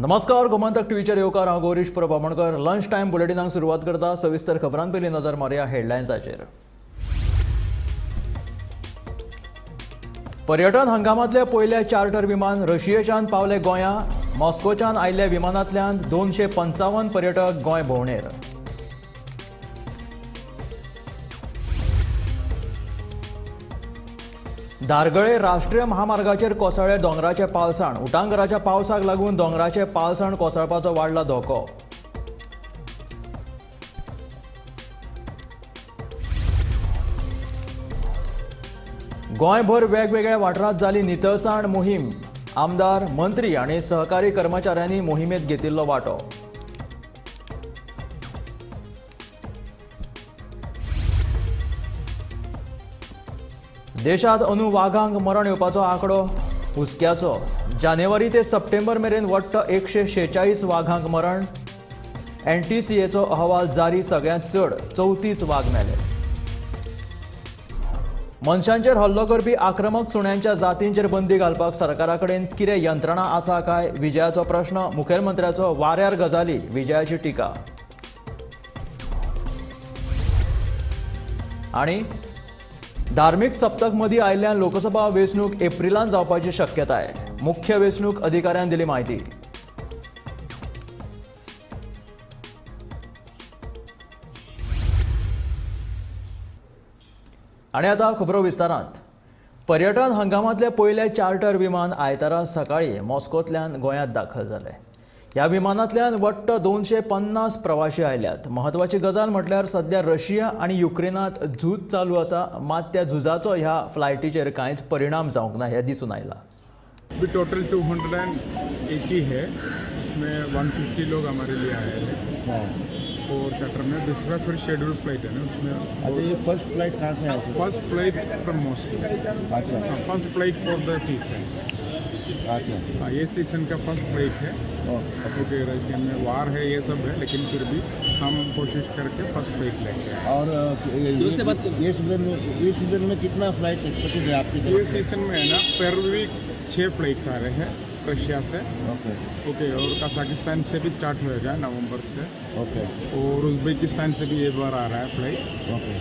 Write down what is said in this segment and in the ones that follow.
नमस्कार, गोमंतक टीव्हीच्या येवकार हांव गौरीश प्रभामणकर. लंच टायम बुलेटिनाक सुरवात करता. सविस्तर खबरां पयलीं नजर मारया हेडलायन्साचेर. पर्यटन हंगामांतले पयले चार्टर विमान रशियेच्यान पावले गोंया. मॉस्कोच्यान आयिल्ल्या विमानांतल्यान 255 पर्यटक गोंय भोंवडेर. धारगळे राष्ट्रीय महामार्गाचेर कोसळ्ळे दोंगराचे पावसाण. उटंगराच्या पावसाक लागून दोंगराचे पावसाण कोसळपाचो वाडला धोको. गोंयभर वेगवेगळ्या वाठारांत जाली नितळसाण मोहीम. आमदार, मंत्री आनी सहकारी कर्मचाऱ्यांनी मोहिमेंत घेतिल्लो वांटो. देशांत अंदू वाघांक मरण येवपाचो आंकडो हुस्क्याचो. जानेवारी ते सप्टेंबर मेरेन वट्ट 146 वाघांक मरण. NTCAचो अहवाल जारी. सगळ्यांत चड 34 वाघ मेले. मनशांचेर हल्लो करपी आक्रमक सुण्यांच्या जातींचेर बंदी घालपाक सरकारा कडेन कितें यंत्रणा आसा काय? विजयाचो प्रश्न. मुखेलमंत्र्याचो वाऱ्यार गजाली. विजयाची टिका. आनी धार्मीक सप्तक मदीं आयिल्ल्यान लोकसभा वेंचणूक एप्रिलांत जावपाची शक्यताय. मुख्य वेंचणूक अधिकाऱ्यान दिली म्हायती. आनी आतां खबरो विस्तारांत. पर्यटन हंगामांतले पयले चार्टर विमान आयतारा सकाळीं मॉस्कोंतल्यान गोंयांत दाखल जाले. ह्या विमानांतल्यान वट्ट 250 प्रवाशी आयल्यात. म्हत्वाची गजाल म्हटल्यार सध्या रशिया आनी युक्रेनांत झूज चालू आसा, मात त्या झुजाचो ह्या फ्लायटीचेर कांयच परिणाम जावंक ना हें दिसून आयलां. अभी टोटल 280 है, इसमें 150 लोग हमारे लिए आए हैं और चार्टर में. दूसरा फिर शेड्यूल फ्लाइट है ना, उसमें. अच्छा, ये फर्स्ट फ्लाइट कहाँ से है? First flight from Moscow. अच्छा. First flight for the season. अच्छा. हाँ, ये सीजन का फर्स्ट फ्लाइट है. ओके, रशियन में वार है, ये सब है, लेकिन फिर भी हम कोशिश करके फर्स्ट फ्लाइट लेंगे. और ये सीजन में कितना फ्लाइट एक्सपेक्टेड है आपकी? ये सीजन में है ना, पर वीक 6 फ्लाइट्स आ रहे हैं रशिया से. ओके, और कजाकिस्तान से भी स्टार्ट होएगा नवंबर से. ओके. और उज़्बेकिस्तान से भी एक बार आ रहा है फ्लाइट. ओके.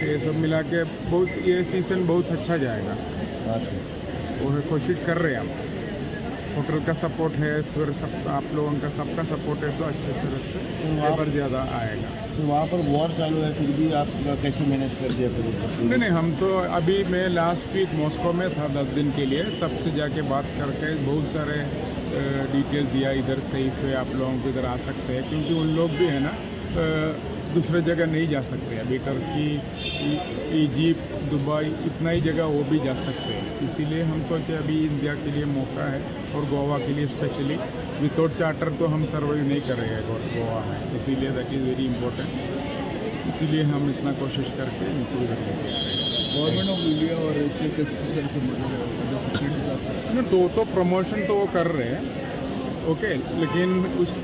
ये सब मिला के बहुत, ये सीज़न बहुत अच्छा जाएगा. अच्छा. और कोशिश कर रहे हैं हम. होटल का सपोर्ट है, फिर सब आप लोगों का सबका सपोर्ट है, तो अच्छे तरह से वहाँ पर ज़्यादा आएगा. तो वहाँ पर वॉर चालू है, फिर भी आप कैसे मैनेज कर दिया फिर? नहीं, हम तो अभी मैं लास्ट वीक मॉस्को में था 10 दिन के लिए. सबसे जाके बात करके बहुत सारे डिटेल दिया. इधर सेफ है, आप लोगों को इधर आ सकते हैं, क्योंकि उन लोग भी है ना दूसरे जगह नहीं जा सकते. अभी टर्की, इजिप्ट, दुबई, इतना ही जगह वो भी जा सकते हैं. इसीलिए हम सोचे अभी इंडिया के लिए मौका है, और गोवा के लिए स्पेशली. विदाउट चार्टर तो हम सर्वाइव नहीं करेंगे गोवा में, इसीलिए दैट इज़ वेरी इंपॉर्टेंट. इसीलिए हम इतना कोशिश करके इनको इधर लेके आ रहे हैं. गवर्नमेंट ऑफ इंडिया और तो प्रमोशन तो वो कर रहे हैं. ओके, लेकिन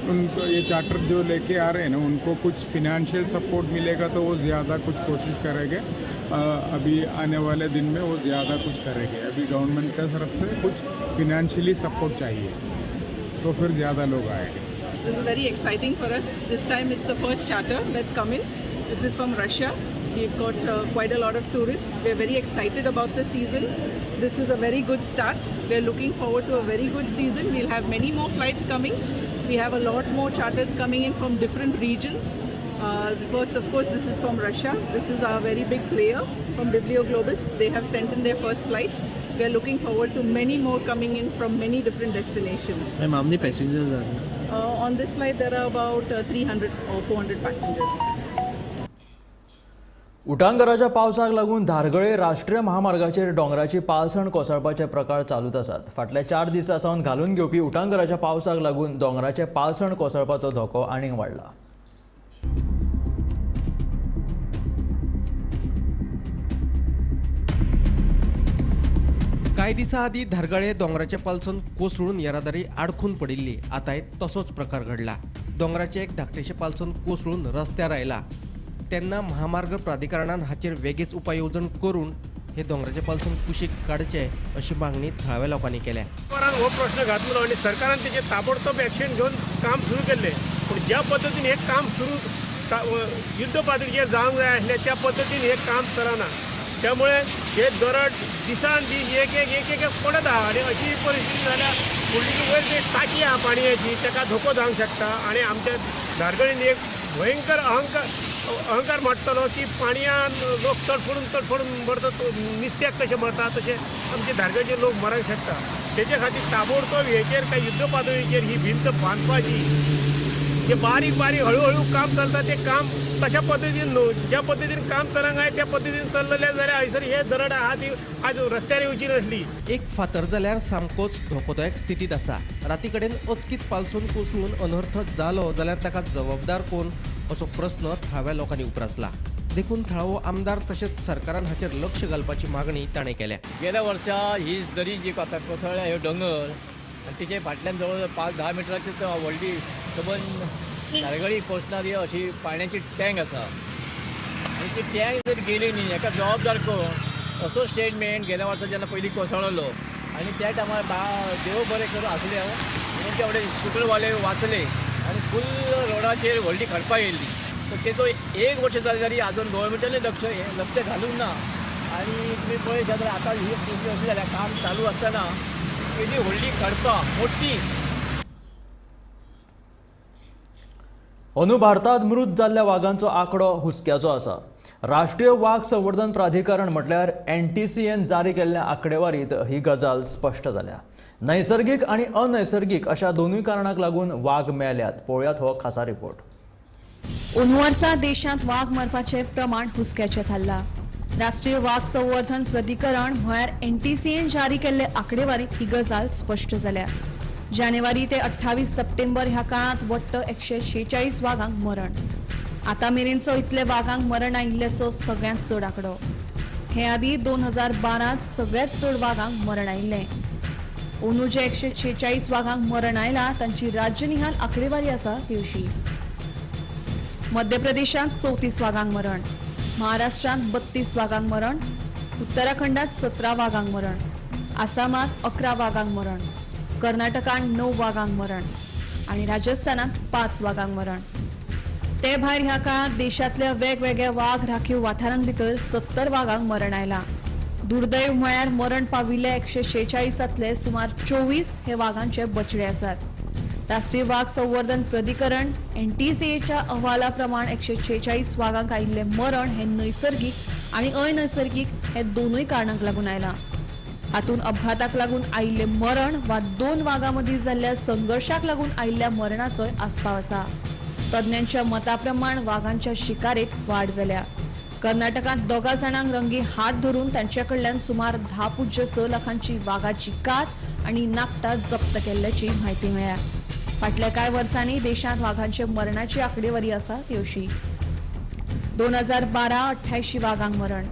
उनको ये चार्टर जो लेके आ रहे हैं ना, उनको कुछ फिनेंशियल सपोर्ट मिलेगा तो वो ज़्यादा कुछ कोशिश करेंगे. अभी आने वाले दिन में वो ज़्यादा कुछ करेंगे. अभी गवर्नमेंट की तरफ से कुछ फिनेंशियली सपोर्ट चाहिए, तो फिर ज़्यादा लोग आएंगे. This is very exciting for us. This time it's the first charter that's come in. This is from Russia. We've got quite a lot of tourists. We're very excited about the season. This is a very good start. We're looking forward to a very good season. We'll have many more flights coming. We have a lot more charters coming in from different regions. First, of course, this is from Russia. This is our very big player from Biblio Globus. They have sent in their first flight. We are looking forward to many more coming in from many different destinations. How many passengers are there? On this flight, there are about 300 or 400 passengers. उटंगराच्या पावसाक लागून धारगळे राष्ट्रीय महामार्गाचेर डोंगराची पालसण कोसळपाचे प्रकार चालूच आसात. फाटल्या 4 दिसांसावन घालून घेवपी उटंगराच्या पावसाक लागून डोंगराचे पालसण कोसळपाचो धोको आनीक वाडला. काही दिसाआधी धारगळे डोंगराचे पालसण कोसळून येरादारी आडखून पडिल्ली. आतांय तसोच प्रकार घडला. डोंगराचे एक धाकटेशे पालसण कोसळून रस्त्यार आयला तेन्ना महामार्ग प्राधिकरणान हाचेर वेगीच उपाय येवजण करून हे दोंगराचे पलसून कुशीक काडचे अशी मागणी थळाव्या लोकांनी केल्या. सरकारान हो प्रश्न घातलो आणि सरकारान तेचे ताबडतोब ॲक्शन घेऊन काम सुरू केले. पण ज्या पद्धतीने हे काम युद्ध पातळीचेर जावंक जाय आसलें त्या पद्धतीन हे काम चलना. त्यामुळे हे दरड दिसान दीस एक पडत आहा आणि अशी परिस्थिती जाल्यार फुडली वयर जी टाकी आहा पाणयाची ताका धोको जावंक शकता आणि आमच्या धारगळीन एक भयंकर अहंकार मारतलो की पाणयान लोक तडफडून मरतात. नुस्त्याक कशें मरता तशें आमचे धारगळचे लोक मरंक शकता. तेचे खातीर ताबडतोब हेचेर काय युद्ध पातळीचेर ही भिंत बांदपाची. जे बारीक हळूहळू काम चलता ते काम तशा पद्धतीन न्हू, ज्या पद्धतीन काम चलंक जाय त्या पद्धतीन चल्लेले जाल्यार हयसर हे दरड आहा ती आज रस्त्यार येवची नासली. एक फातर जाल्यार सामकोच धोकोदायक स्थितीत आसा. राती कडेन अचकीत पालसून कोसळून अनर्थ जालो जाल्यार ताका जबाबदार कोण असो प्रस्न थळाव्या लोकांनी उपरासला. देखून थळावो आमदार तशेंच सरकारान हाचेर लक्ष घालपाची मागणी ताणें केल्या. गेल्या वर्सा ही दरी जी कोसळ्ळ्या ह्यो दोंगर आनी तिचे फाटल्यान जवळ 5-10 मिटराची व्हडली सबंद धारगळी पोचणारी अशी पाण्याची टँक आसा. आनी ती टँक जर गेली न्ही हेका जबाबदार कोण असो स्टेटमेंट गेल्या वर्सा जेन्ना पयलीं कोसळलो आनी त्या टायमार देव बरें करूं आसले आनी तेवढे शुक्रवाले वाचले आनी फुल रोडाचेर व्हडली खडपां येयल्ली. तर तेचो 1 वर्ष जालें तरी आजून गोव्हर्मेंटानूय लक्ष घालूंक ना. आनी तुमी पळयत जाल्यार आतां ही स्थिती अशी जाल्या काम चालू आसतना तेजी व्हडली खडपां मोठी. अंदू भारतांत मृत जाल्ल्या वाघांचो आंकडो हुस्क्याचो आसा. राष्ट्रीय वाघ संवर्धन प्राधिकरण म्हटल्यार NTCN जारी केल्ल्या आंकडेवारीत ही गजाल स्पश्ट जाल्या. नैसर्गिक आणि अनैसर्गिक अशा दोनूय कारणांक लागून वाघ मेल्यात. पळयात हो खासा रिपोर्ट. अंदू वर्सा देशांत वाघ मरपाचें प्रमाण हुस्क्याचें थारलां. राष्ट्रीय वाघ संवर्धन प्राधिकरण म्हळ्यार NTCN जारी केल्ले आंकडेवारीत ही गजाल स्पश्ट जाल्या. जानेवारी ते 28 सप्टेंबर ह्या काळात वट्ट 146 वाघांक मरण. आता मेरेनचो इतले वाघांक मरण आयिल्ल्याचो सगळ्यांत चड आंकडो. हे आदी 2012 सगळ्यांत चड वाघांक मरण आयिल्ले. अंदू जे 146 वाघांक मरण आयला तांची राज्यनिहाल आंकडेवारी आसा ती अशी. मध्य प्रदेशांत 34 वाघांक मरण, महाराष्ट्रांत 32 वाघांक मरण, उत्तराखंडात 17 वाघांक मरण, आसामात 11 वाघांक मरण, कर्नाटकात 9 वाघांक मरण आणि राजस्थानात 5 वाघांक मरण. ते भायर ह्या काळात देशातल्या वेगवेगळ्या वाघ राखीव वाठारांत भितर 70 वाघांक मरण आयला. दुर्दैव म्हळ्यार मरण पाविल्ले 146 सुमार 24 हे वाघांचे बछडे आसात. राष्ट्रीय वाघ संवर्धन प्राधिकरण NTCAच्या अहवाला प्रमाण 146 वाघांक आयिल्ले मरण हे नैसर्गिक आणि अनैसर्गिक हे दोनूय कारणांक लागून आयला. हातून अपघाताक लागून आयिल्ले मरण वा 2 वाघां मदीं जाल्ल्या संघर्शाक लागून आयिल्ल्या मरणाचोय आस्पाव आसा. तज्ञांच्या मता प्रमाण वाघांच्या शिकारेत वाड जाल्या. कर्नाटकात 2 जाणांक रंगी हात धरून तांचे कडल्यान सुमार 10.6 लाखांची वाघाची कात आणि नाकटां जप्त केल्ल्याची म्हायती मेळ्ळ्या. फाटल्या कांय वर्सांनी देशांत वाघांचे मरणाची आंकडेवारी आसा ती अशी. 2012 88 वाघांक मरण,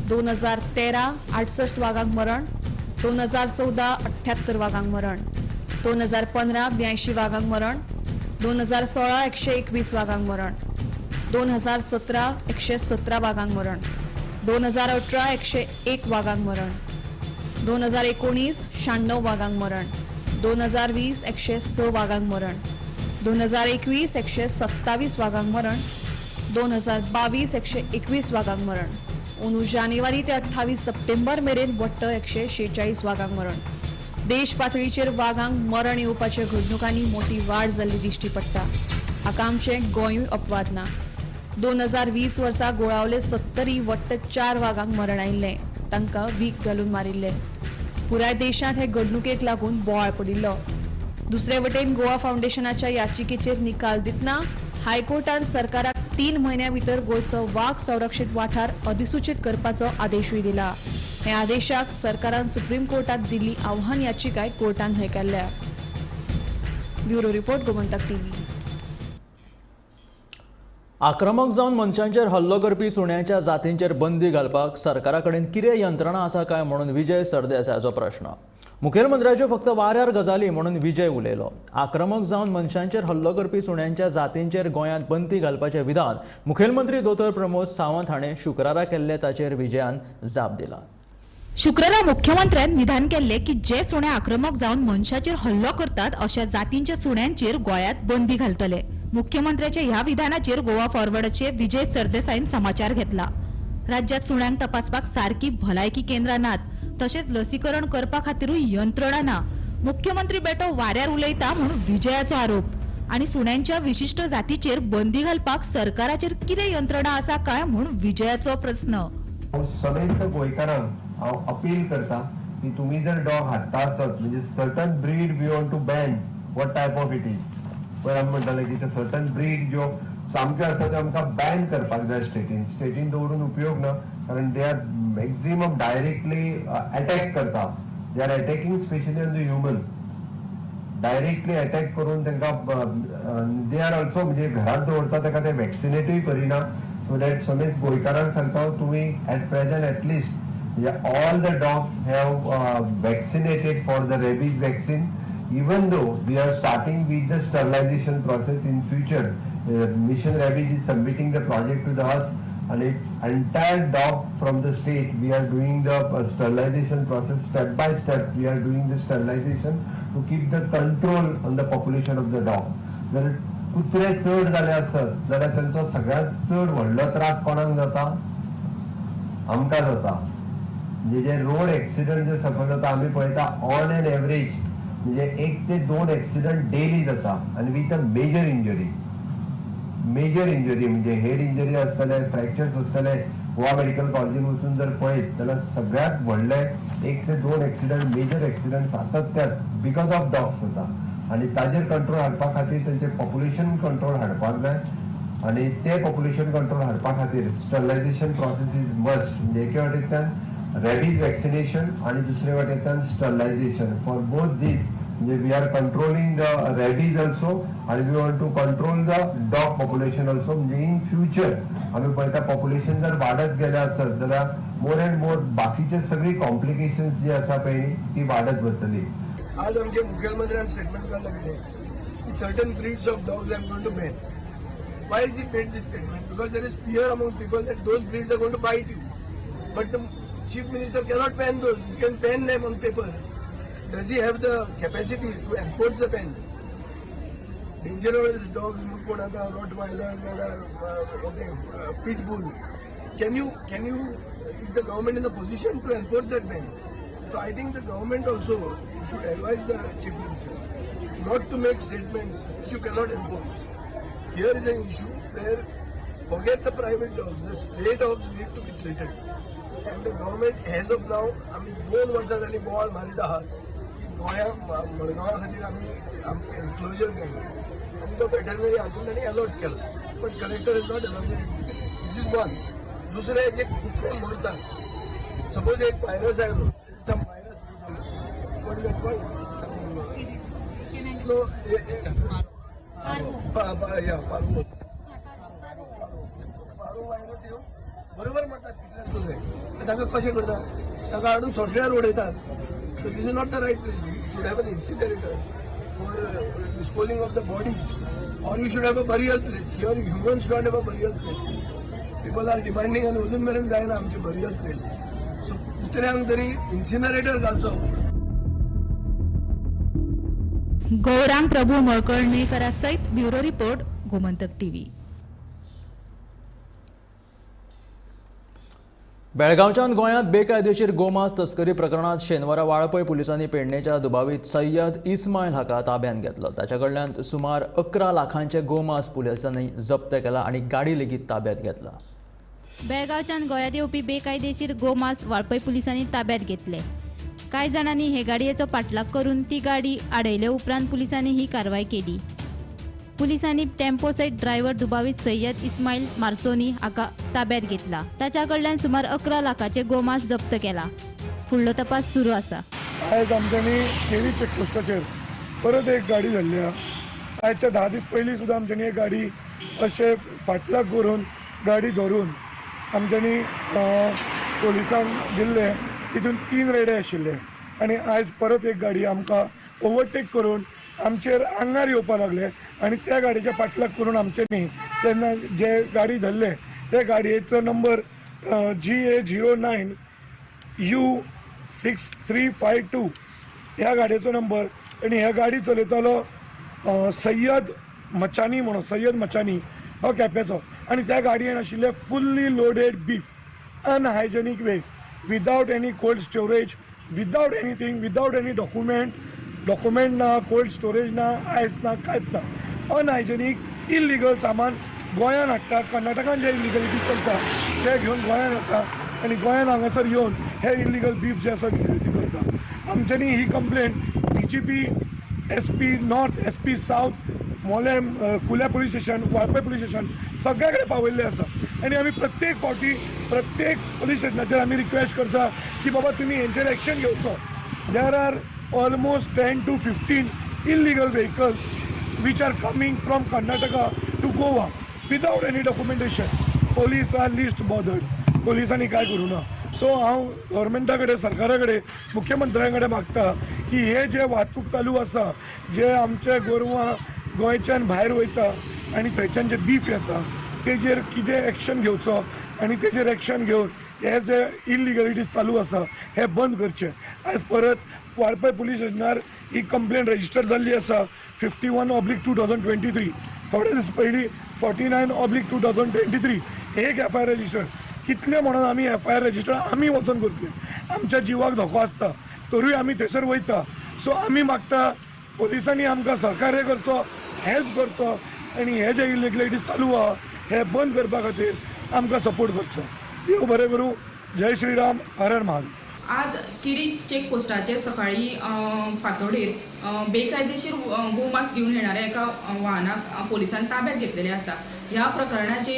2013 68 वाघांक मरण, 2014 78 वाघांक मरण, 2015 82 वाघांक मरण, 2016 121 वाघांक मरण, 2017 117 वाघांक मरण, 2018 101 वाघांक मरण, 2019 96 वाघांक मरण, 2020 106 वाघांक मरण, 2021 127 वाघांक मरण, 2022 121 वाघांक मरण. अंदू जानेवारी ते 28 सप्टेंबर मेरेन वट्ट 146 वाघांक मरण. देश पातळीचेर वाघांक मरण येवपाच्या घडणुकांनी मोठी वाड जाल्ली दिश्टी पडटा. हाका आमचें गोंयूय अपवाद ना. 2020 वर्सा गोळावले 70 वट्ट 4 वाघांक मरण आयिल्लें. तांकां वीख घालून मारिल्ले. पुराय देशांत हे घडणुकेक लागून बोवाळ पडिल्लो. दुसरे वटेन गोवा फाउंडेशनाच्या याचिकेचेर निकाल दितना हायकोर्टान सरकाराक 3 म्हयन्यां भितर गोंयचो वाघ संरक्षीत वाठार अधिसूचित करपाचो आदेशूय दिला. हे आदेशाक सरकारान सुप्रीम कोर्टाक दिल्ली आव्हान याचिकाय कोर्टान न्हयकारल्या. Bureau report Gomantak TV. आक्रमक जावन मनशांचेर हल्लो करपी सुण्याच्या जातींचेर बंदी घालपाक सरकारा कडेन कितें यंत्रणा आसा काय म्हणून विजय सरदेसायाचो प्रश्न. मुखेलमंत्र्याच्यो फक्त वाऱ्यार गजाली म्हणून विजय उलयलो. आक्रमक जावन मनशांचेर हल्लो करपी सुण्यांच्या जातींचेर गोंयांत बंदी घालपाचें विधान मुखेलमंत्री दोतोर प्रमोद सावंत हाणें शुक्रारा केल्ले ताचेर विजयान जाप दिला. शुक्रवारा मुख्यमंत्र्यान विधान केले की जे सुणे आक्रमक जावन मनशाचेर हल्लो करतात अशा जातींच्या सुण्यांचेर गोयात बंदी घालतले. मुख्यमंत्र्याच्या ह्या विधानाचेर गोवा फॉरवर्डचे विजय सरदेसाईन समाचार घेतला. राज्यात सुण्यांक तपासपाक सारकी भलायकी केंद्रां नात, तशेंच लसीकरण करपा खातीरूय यंत्रणा ना. मुख्यमंत्री बेटो वाऱ्यार उलयता म्हणून विजयाचो आरोप. आणि सुण्यांच्या विशिष्ट जातीचेर बंदी घालपाक सरकाराचेर कितें यंत्रणा आसा काय म्हणून विजयाचो प्रश्न. सगळ्यांक गोंयकारांक हांव अपील करता की तुम्ही जर डॉग हाडटा आसत म्हणजे certain breed we want to ban what type of it is. पळय आमी म्हणटाले की सर्टन ब्रीड ज्यो सामक्यो आसा त्यो आमकां बॅन करपाक जाय स्टेटीन दवरून उपयोग ना, कारण they are maximum directly attack करता. They are attacking specially on the human. Directly attack करून तांकां दे आर ऑल्सो म्हणजे घरात दवरता ताका ते वॅक्सिनेटूय करिना. सो दॅट समेज गोंयकारांक सांगता तुम्ही at present at least all the dogs have vaccinated for the rabies vaccine, even though we are starting with the sterilization process in future. Mission Rabies is submitting the project to us, and entire dog from the state we are doing the sterilization process step by step. We are doing the sterilization to keep the control on the population of the dog. जर कुत्रे चड जाले आसत जाल्यार तांचो सगळ्यात चड व्हडलो त्रास कोणाक जाता? आमकां जाता. म्हणजे जे रोड एक्सिडेंट जे सफर जाता आम्ही पळयता ऑन एन एवरेज म्हणजे 1 ते 2 एक्सिडेंट डेली जाता आणि विथ अ मेजर इंजरी म्हणजे हेड इंजरी आसतले, फ्रॅक्चर्स आसतले. गोवा मेडिकल कॉलेजीन वचून जर पळयत जाल्यार सगळ्यात व्हडले 1 ते 2 एक्सिडेंट मेजर एक्सिडेंट सातत्यात बिकॉज ऑफ डॉग्स जाता. आणि ताजेर कंट्रोल हाडपा खातीर तेंचे पॉप्युलेशन कंट्रोल हाडपाक जाय. आणि ते पॉप्युलेशन कंट्रोल हाडपा खातीर स्टरलायझेशन प्रोसेस इज मस्ट. म्हणजे एके वाटेंतल्यान रॅबीज वॅक्सिनेशन आणि दुसरे वाटेंतल्यान स्टरलायझेशन. फॉर बोथ दीस म्हणजे we are controlling the rabies also आणि we want to control the dog population also. म्हणजे इन फ्युचर आम्ही पळयता पॉप्युलेशन जर वाडत गेले आसत जाल्यार मोर अँड मोर बाकीचे सगळी कॉम्प्लिकेशन्स जी आसा पळय ती वाडत वतली. आज आमचे मुख्यमंत्र्यान स्टेटमेंट काढला की certain breeds of dogs are going to ban. Why has he made this statement? Because there is fear among people that those breeds are going to bite you. But the Chief Minister cannot ban those. He can ban them on paper. Does he have the capacity to enforce the ban? Dangerous dogs, Rottweiler, Pit Bull. Can you? Is the government in the position to enforce that ban? So I think the government also should advise the Chief Minister not to make statements which you cannot enforce. Here is an issue where forget the private dogs, the stray dogs need to be treated. And the government as of now, आम्ही 2 वर्सां जाली बोवाळ मारीत आहात की गोंया मडगांवा खातीर आमी एन्क्लोजर केलो आनी तो वेटरनरी हातून तांणी अलॉट केला. But collector is not allotted. This is one. दुसरे जे कुत्रे मरतात, सपोज एक व्हायरस आयलो, some virus what is that called? Parvo virus येवन बरोबर म्हणतात कितले सुद्धा ताका कशें करतात? ताका हाडून सोंसल्यार उडयतात. So this is not the right place. You should have an incinerator for disposing of the bodies, or you should have a burial place. Here humans don't have a burial place. People are demanding and अजून मेरेन जायना आमचे burial place. So कुत्र्यांक तरी incinerator घालचो. गौरांग प्रभू मळकर्णीकरा सहित bureau report Gomantak TV. बेळगांवच्यान गोंयांत बेकायदेशीर गोमांस तस्करी प्रकरणात शेनवारा वाळपय पुलिसांनी पेडणेच्या दुबावीत सय्यद इस्माईल हाका ताब्यात घेतलो. ताच्या कडल्यान सुमार 11 लाखांचे गोमांस पुलिसांनी जप्त केला आणि गाडी लेगीत ताब्यात घेतला. बेळगांवच्यान गोंयांत येवपी बेकायदेशीर गोमांस वाळपय पुलिसांनी ताब्यात घेतले. कांय जाणांनी हे गाडयेचो पाठलाग करून ती गाडी आडयले उपरांत पुलिसांनी ही कारवाय केली. पुलिसांनी टेम्पो सयत ड्रायव्हर दुबावीत सय्यद इस्माईल मार्चोनी हाका ताब्यात घेतला. ताच्या कडल्यान सुमार 11 लाखाचे गोमांस जप्त केला. फुडलो तपास सुरू आसा. आयज आमच्यांनी केरी चेकपोस्टाचेर परत एक गाडी धरल्या. आयच्या 10 दीस पयलीं सुद्दां आमच्यांनी एक गाडी अशें फाटलाग करून गाडी धरून आमच्यांनी पुलिसांक दिल्ले. तितून 3 रेडे आशिल्ले आनी आयज परत एक गाडी आमकां ओवरटेक करून आमचेर आंगार येवपाक लागले आनी त्या गाडयेच्या फाटल्याक करून आमच्यांनी तेन्ना जे गाडी धरले त्या गाडयेचो नंबर GA09 6352 ह्या गाडयेचो नंबर आनी ह्या गाडी चलयतालो सय्यद मचानी हो केपेंचो आनी त्या गाडयेन आशिल्ले fully loaded beef unhygienic way without any cold storage without anything without any document ना कोल्ड स्टोरेज ना आयस ना कांयच ना अनहायजेनीक इल्लिगल सामान गोंयान हाडटा कर्नाटकान जे इल्लिगलिटी चलता ते घेवन गोंयान येता आनी गोंयान हांगासर येवन हे इल्लिगल बीफ जे आसा विक्रेती करता आमच्यांनी ही complaint DGP SP north SP south Mollem कुल्या police station Valpoi police station सगळे कडेन पावयल्ले आसा आनी आमी प्रत्येक फावटी प्रत्येक पुलीस स्टेशनाचेर आमी रिक्वेस्ट करता की बाबा तुमी हेंचेर एक्शन घेवचो there are almost 10 to 15 illegal vehicles which are coming from Karnataka to Goa without any documentation. Police are least bothered. पोलिसांनी काय करू ना. सो हांव गव्हर्मेंटा कडेन सरकारा कडेन मुख्यमंत्र्या कडेन मागता की हे जे वाहतूक चालू आसा जे आमचे गोरवां गोंयच्यान भायर वयता आनी थंयच्यान जे बीफ येता तेजेर कितें एक्शन घेवचो आनी तेजेर एक्शन घेवन हे जे इल्लिगलिटीज चालू आसा हे बंद करचे. आयज परत वाळपय पुलीस स्टेशनार ही कंप्लेंट रजिस्टर जाल्ली आसा 51/2023. थोडे दीस पयलीं 49/2023 एक FIR रजिस्टर. कितले म्हणून आमी FIR रजिस्टर आमी वचून करतले. आमच्या जिवाक धोको आसता तरूय आमी थंयसर वयता. सो आमी मागता पोलिसांनी आमकां सहकार्य करचो हेल्प करचो आनी हे जे इल्लिगलिटीज चालू आहा हे बंद करपा खातीर आमकां सपोर्ट करचो. देव बरें करूं. जय श्रीराम. हर हर महादेव. आज किरी चेकपोस्टाचे सकाळी फातोडेर बेकायदेशीर गोमांस घेऊन येणाऱ्या एका वाहनाक पोलिसांनी ताब्यात घेतलेले आसा. ह्या प्रकरणाची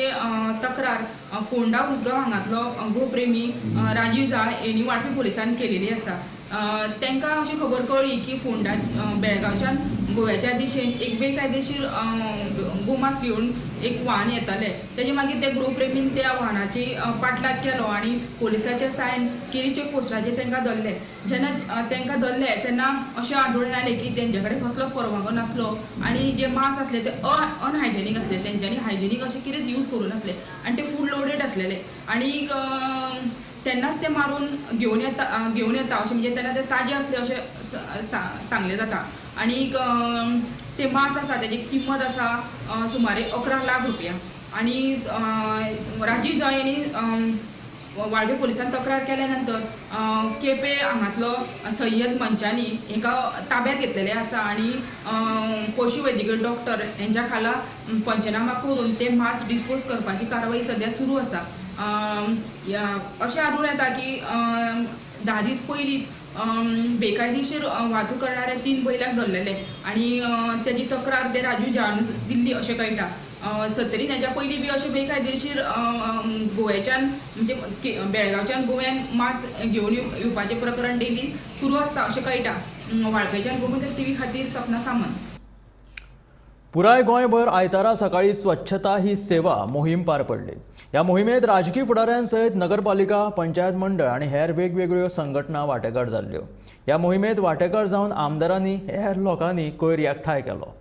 तक्रार फोंडा उसगांव हांगातलो गोप्रेमी राजीव जाळ यांनी वाळपय पोलिसांनी केलेली आसा. तांकां अशी खबर कळ्ळी की फोंडा बेळगांवच्यान गोव्याच्या दिशेन एक बेकायदेशीर गोमांस घेवन एक वाहन येताले. तेजे मागीर ते गृहप्रेमीन त्या वाहनाची पाठलाग केलो आनी पोलिसाचे सायन किरी चेक पोस्टाचेर तांकां धरले. जेन्ना तांकां धरले तेन्ना अशें आढळून आयलें की तेंचे कडेन कसलो परवानो नासलो आनी जे मांस आसले ते अनहायजेनीक आसले. तेंच्यांनी हायजेनीक अशें कितेंच यूज करूं नासले आनी ते फूल लोडेड आसलेले आनी तेन्नाच ते मारून घेवन येता अशें म्हणजे तेन्ना ते ताजे असले अशें सांगले जाता. आनीक ते मांस आसा तेजी किंमत आसा सुमारे 11 लाख रुपया. आनी राजीव जाळ यांनी वाळपय पोलिसांनी तक्रार केल्या नंतर केपें हांगातलो सय्यद मंचानी हेका ताब्यात घेतलेले आसा आनी पशुवैद्यकीय डॉक्टर हेंच्या खाला पंचनामा करून ते मांस डिस्पोज करपाची कारवाई सध्या सुरू आसा. अशें आढळून येता की 10 दीस पयलींच बेकायदेशीर वाहतूक करणाऱ्या 3 बैलांक धरलेले आनी तेजी तक्रार ते राजीव जाळान दिल्ली अशें कळटा. 70 हेच्या पयलीं बी अशें बेकायदेशीर गोव्याच्यान म्हणजे बेळगांवच्यान गोव्यान मांस घेवन येवपाचें प्रकरण डेली सुरू आसता अशें कळटा. वाळपयच्यान गोमंतक TV खातीर सपना सामंत. पुराय गोंयभर आयतारा सकाळी स्वच्छता ही सेवा मोहीम पार पडली. ह्या मोहिमेत राजकीय फुडाऱ्यांसयत नगरपालिका पंचायत मंडळ आणि हेर वेगवेगळ्यो संघटना वांटेकार जाल्ल्यो. ह्या मोहिमेत वांटेकार जावन आमदारांनी हेर लोकांनी कोयर एकठांय केलो.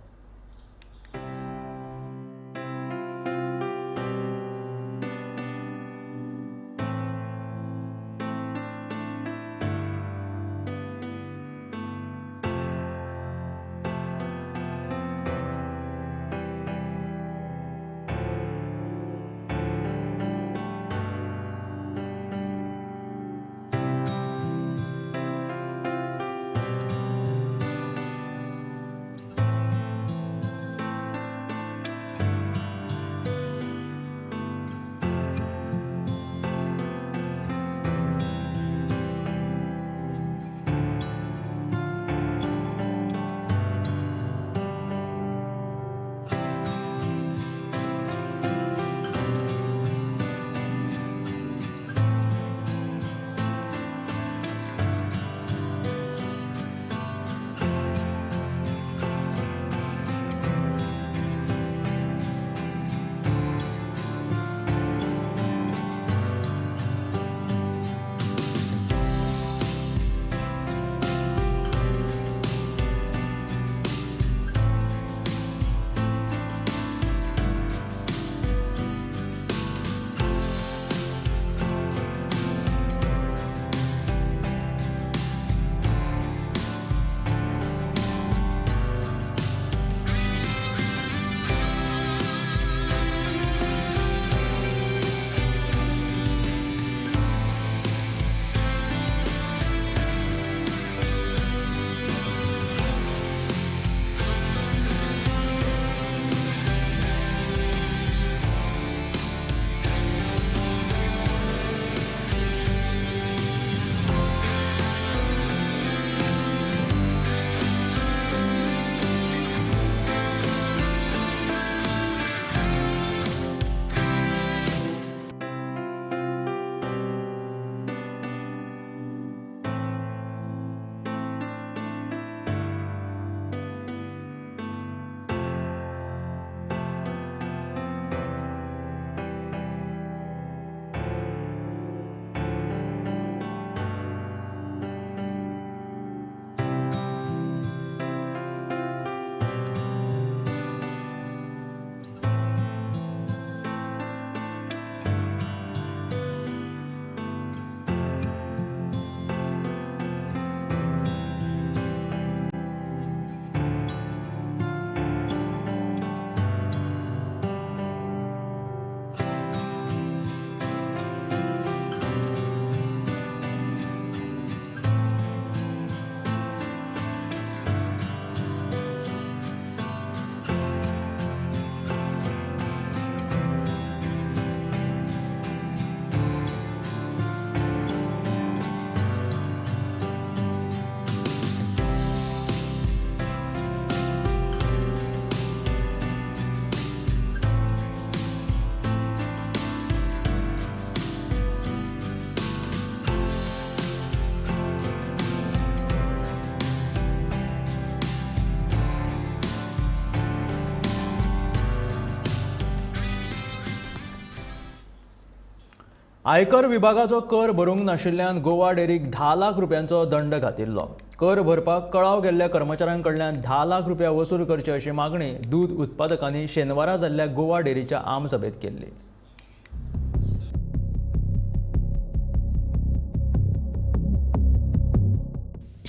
आयकर विभागाचो कर भरूंक नाशिल्ल्यान गोवा डेअरीक 10 लाख रुपयांचो दंड घातिल्लो. कर भरपाक कळाव गेल्ल्या कर्मचाऱ्यांकडल्यान 10 लाख रुपया वसूल करचे अशी मागणी दूद उत्पादकांनी शेनवारा जाल्ल्या गोवा डेअरीच्या आमसभेत केल्ली.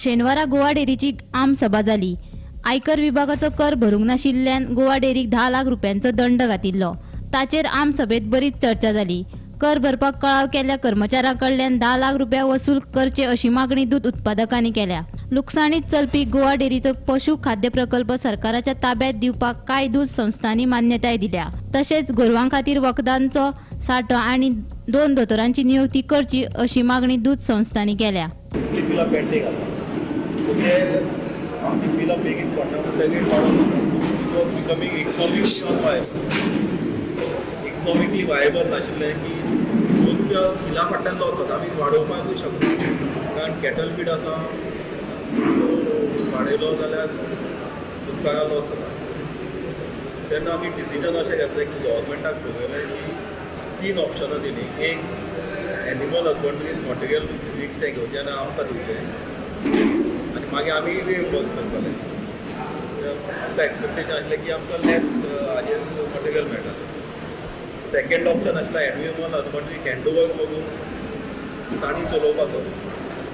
शेनवारा गोवा डेअरीची आमसभा जाली. आयकर विभागाचो कर भरूंक नाशिल्ल्यान गोवा डेअरीक 10 लाख रुपयांचो दंड घातिल्लो. ताचेर आमसभेत बरीच चर्चा जाली. कर भरपाक कळाव केल्ल्या कर्मचाऱ्यांकडल्यान 10 लाख रुपया वसूल करचे अशी मागणी दूद उत्पादकांनी केल्या. लुकसाणीत चलपी गोवा डेअरीचो पशु खाद्य प्रकल्प सरकाराच्या ताब्यात दिवपाक कांय दूद संस्थांनी मान्यताय दिल्या. तशेंच गोरवां खातीर वखदांचो सांठो आनी 2 दोतोरांची नियुक्ती करची अशी मागणी दूद संस्थांनी केल्या. बिलां पेंडींग आसा ते आमची बिलां बेगीन पडना म्हणटकीर बिकमींग इकनॉमिकली वायबल नाशिल्लें की सून बिलां फाटल्यान लॉस आमी वाडोवपाकूय शकना. कारण कॅटल फीड आसा वाडयलो जाल्यार तुमकां लॉस जाता. तेन्ना आमी डिसिजन अशें घेतलें की गव्हर्मेंटाक पळयलें की 3 ऑप्शनां दिलीं. एक एनिमल हजबंड्रीन मटेरियल विकतें घेवचें आनी आमकां दिवचें आनी मागीर आमी रिएम्बर्स करतले. आमकां एक्सपेक्टेशन आसलें की आमकां लेस हाजेर मटेरियल मेळटा. सेकेंड ऑप्शन आसला एनिमल हजबंड्री हँडओवर करून तांणी चलोवपाचो.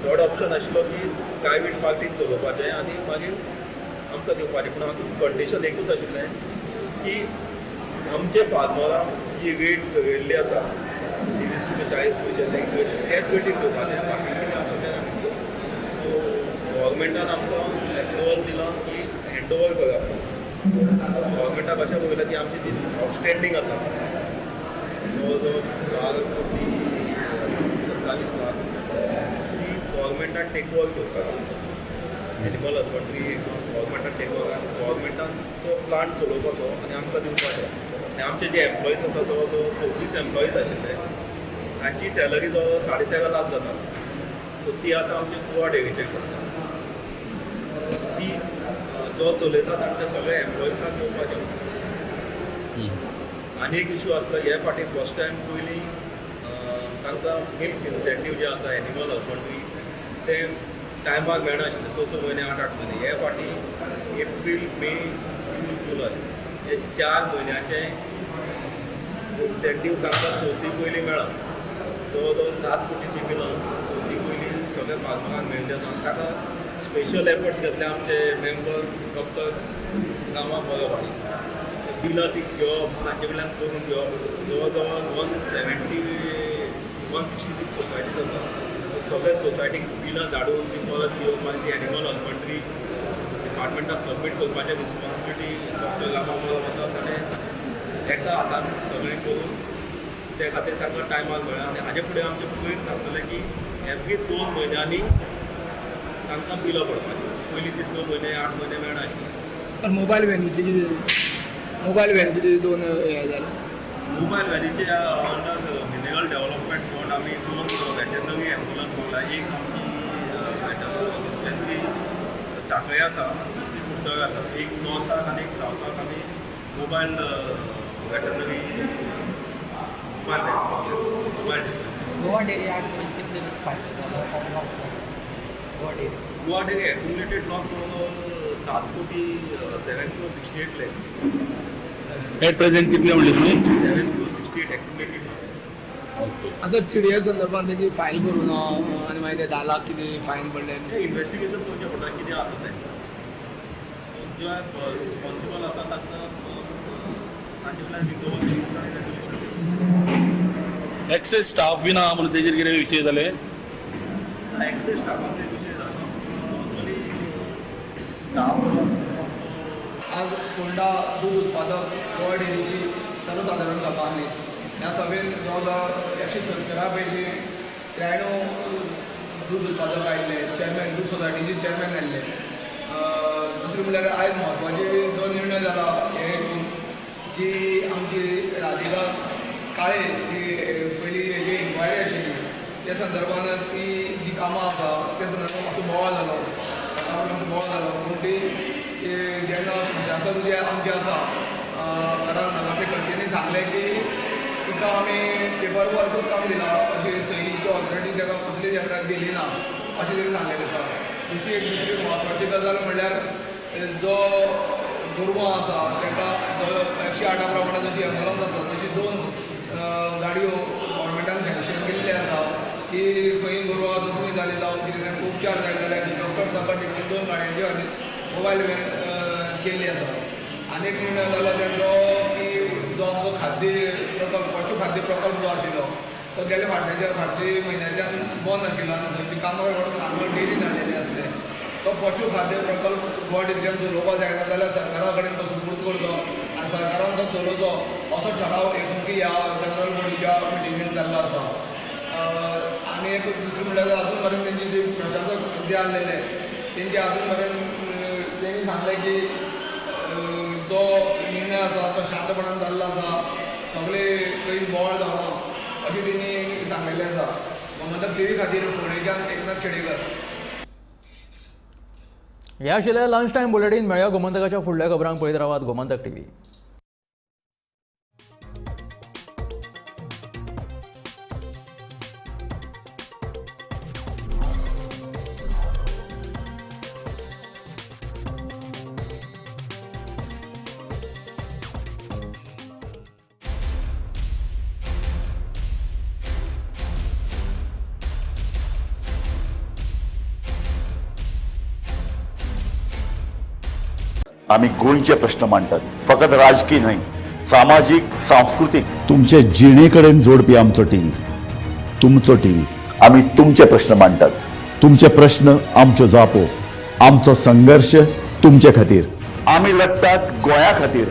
थर्ड ऑप्शन आशिल्लो की प्रायवेट पार्टीन चलोवपाचें आनी मागीर आमकां दिवपाचें. पूण आमकां कंडिशन एकूच आशिल्लें की आमचे फार्मरां जी रेट थरयल्ली आसा 30 रुपये 40 रुपये तेच रेटीन दिवपाचें. बाकी कितें आसा तें आमी गव्हर्मेंटान आमकां अप्रुवल दिलां की हँडओवर करप. गव्हर्मेंटाक अशें पळयलां की आमची ती आउटस्टँडींग आसा जवळ जवळ 12 कोटी 27 लाख ती गव्हर्मेंटान टेक ओवर करता. एनिमल हजबंड्री गव्हर्मेंटान टेक ओवर गव्हर्मेंटान तो प्लांट चलोवपाचो आनी आमकां दिवपाचो. आनी आमचे जे एम्प्लॉईज आसा जवळ जवळ 24 एम्प्लॉईज आशिल्ले तांची सॅलरी जवळ 13.5 लाख जाता. सो ती आतां आमचे गोवा डेअरीचेर करता. ती जो चलयता तांच्या सगळ्या एम्प्लॉईजांक घेवपाचें. आनी एक इशू आसलो हे फाटी फर्स्ट टायम पयलीं तांकां मिल्क इन्सेंटीव जे आसा एनिमल हजबंड्री ते टायमार मेळनाशिल्ले 6 म्हयने 8 म्हयने. हे फाटी एप्रील मे जून जुलय हे 4 म्हयन्याचे इन्सेंटीव तांकां चवथी पयलीं मेळ्ळा. जवळ जवळ 7 कोटीची बिलां चवथी पयलीं सगळ्या फार्मरांक मेळिल्ले ना. ताका स्पेशल एफर्ट्स घेतले आमचे मेंबर डॉक्टर कामाक बरो पाडी. बिलां ती घेवप तांचे कडल्यान करून घेवप. जवळ जवळ 166 सोसायटीज आसा. सगळे सोसायटीक बिलां धाडून ती परत घेवप मागीर ती एनिमल हजबंड्री डिपार्टमेंटाक सबमीट करपाचें रिस्पॉन्सिबिलिटी डॉक्टर कामाक बरो आसा. ताणें एका हातान सगळें करून ते खातीर तांकां टायमार मेळ्ळा. आनी हाजे फुडें आमचें प्रयत्न आसतलें की एवरी 2 म्हयन्यांनी तांकां बिलां पडपाचीं. पयलीं ती 6 म्हयने 8 म्हयने मेळनाशिल्ली. सर मोबायल व्हॅल्यूचे दोन हे जाले. मोबायल व्हॅलीचे अंडर मिनरल डेव्हलपमेंट फंड आमी 2 वेटरनरी एम्ब्युलन्स पळयला. एक आमची डिस्पेन्सरी सांखळे आसा, दुसरी कुडचड्यार आसा. एक नॉर्थाक आनी एक सावथाक आमी mobile veterinary mobile dispensary. Goa dairy accumulated loss जवळ 7 कोटी 7 crore 68 lakhs. एट प्रेझेंट कितले म्हणले तुम्ही? 7 crore 68 एक्युमुलेटेड लॉसेस. असं TDS संदर्भात तेजी फायल करून आनी मागीर ते 10 लाख कितें फायन पडले. इन्व्हेस्टिगेशन करचें पडटा कितें आसा तें. जे रिस्पॉन्सिबल आसा तांकां तांचे कडल्यान रिकवर करून आनी रेजोल्युशन. एक्सेस स्टाफ बी ना म्हणून तेजेर कितें विशय जाले? एक्सेस स्टाफाचो विशय जालो. नॉर्मली स्टाफ आज फोंडा दूध उत्पादक गोवा डेअरीची सर्वसाधारण सभा आसली. ह्या सभेन जवळ जवळ 170 पैकी 93 दूध उत्पादक आयिल्ले. चेअरमॅन दूध सोसायटीचे चेअरमॅन आयिल्ले. दुसरें म्हणल्यार आयज म्हत्वाचे जो निर्णय जाला हे हितून जी आमची राधिका काळे जी पयली हेजी इन्क्वायरी आशिल्ली त्या संदर्भान ती जी कामां आसा त्या संदर्भान मातसो बोवाळ जालो. मातसो बोवाळ जालो पूण ती जेन्ना प्रशासन जे आमचें आसा कारण नगरसेवक करतेनी सांगलें की ती तांकां आमी पेपर वर्कूच काम दिलां अशी सहीची ऑथॉरिटी ताका कसली तांकां दिली ना अशें तरी सांगलेलें आसा. दुसरी म्हत्वाची गजाल म्हणल्यार जो गोरवां आसा ताका 108 प्रमाणे जशी एम्बुलन्स आसा तशी 2 गाडयो गव्हर्मेंटान सँक्शन केल्ली आसा की खंय गोरवां जखमी जाली जावं कितें तांकां उपचार जाय जाल्यार डॉक्टर सकट 2 गाडयांची खातीर मोबायल व्हॅन केल्ली आसा. आनी एक निर्णय जालो तेंचो की जो आमचो खाद्य प्रकल्प पशु खाद्य प्रकल्प जो आशिल्लो तो गेल्या फाटल्या म्हयन्याच्यान बंद आशिल्लो आनी थंयची कामगार व्हरून हांगा डेरीन हाडलेले आसले. तो पशु खाद्य प्रकल्प गुवाहाटींतल्यान चलोवपा जायना जाल्यार सरकारा कडेन तो सुपूर्द करचो आनी सरकारान तो चलोवचो असो ठराव एकमुखी ह्या जनरल बॉडीच्या मिटिंगेन जाल्लो आसा. आनी एक दुसरें म्हणल्यार अजून मेरेन तेंची जे प्रशासक जे आसलेले तेंचे अजून मेरेन तेणी सांगलें की जो निर्णय आसा तो शांतपणान जाल्लो आसा, सगळे खंय बोवाळ जावना अशें तेणी सांगिल्लें आसा. गोमंतक टीव्ही खातीर फोंडेच्यान एकनाथ खेडेकर. हे आशिल्लें लंच टायम बुलेटीन. मेळया गोमंतकाच्या फुडल्या खबरांक पळयत रावात गोमंतक टीव्ही. आम्ही गोंयचे प्रश्न मांडटात, फकत राजकीय न्हय, सामाजीक सांस्कृतिक. तुमचे जिणेकडेन जोडपी आमचो टीव्ही, तुमचो टीव्ही. आम्ही तुमचे प्रश्न मांडटात. तुमचे प्रश्न आमच्यो जापो, आमचो संघर्श तुमचे खातीर. आम्ही लढतात गोंया खातीर.